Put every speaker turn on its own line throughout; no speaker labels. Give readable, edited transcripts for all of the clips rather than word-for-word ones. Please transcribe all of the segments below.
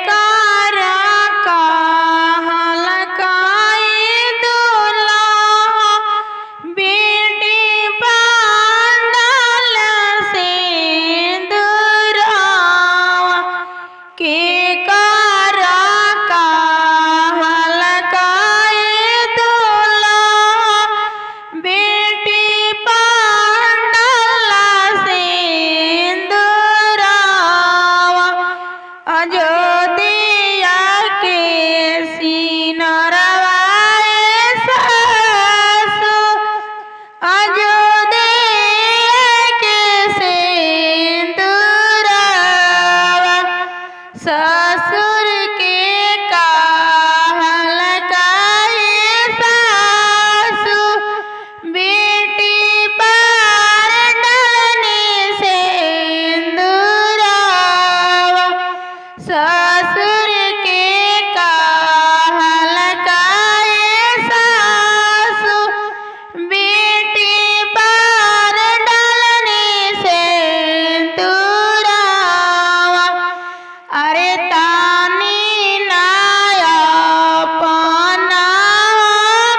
कारा कहल काई दूल्हा बेटी पांडल सिंदूरवा के कारा कहल काई दूल्हा बेटी पांडल सिंदूरवा अयोध्या के सिनरवा सासु अयोध्या के सिंदूरवा ससुर के कहल काई सासु बेटी पांडल सिंदूरवा ससुर के कहल काई सासु बेटी पांडल सिंदूरवा अरे तानी नाया पना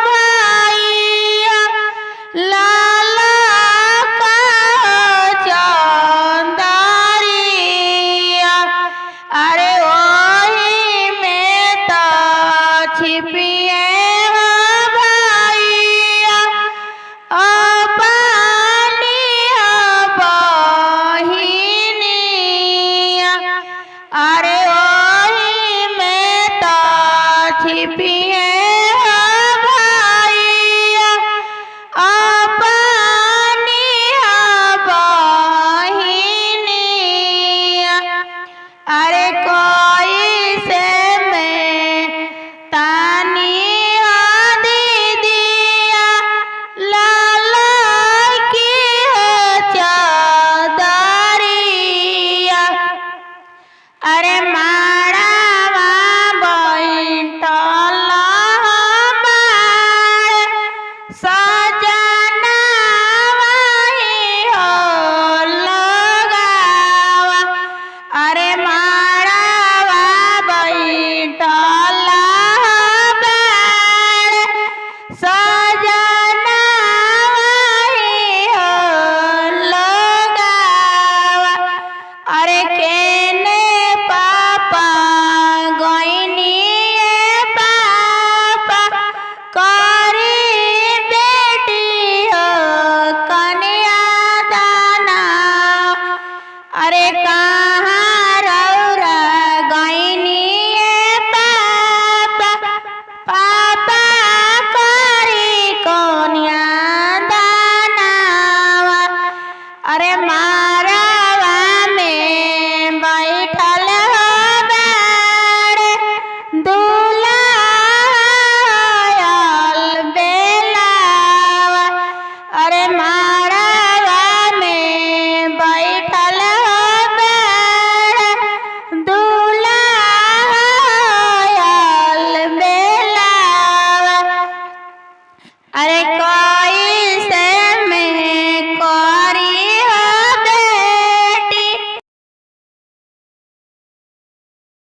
भैया लाला का चंदरिया अरे वही में तो छिपिए भैया अपनी बहिनिया अरे वही में तो छिपिए भैया अपनी बहिनिया अरे कोई से मैं तानी दीदिया लाला की चदरिया अरे माँ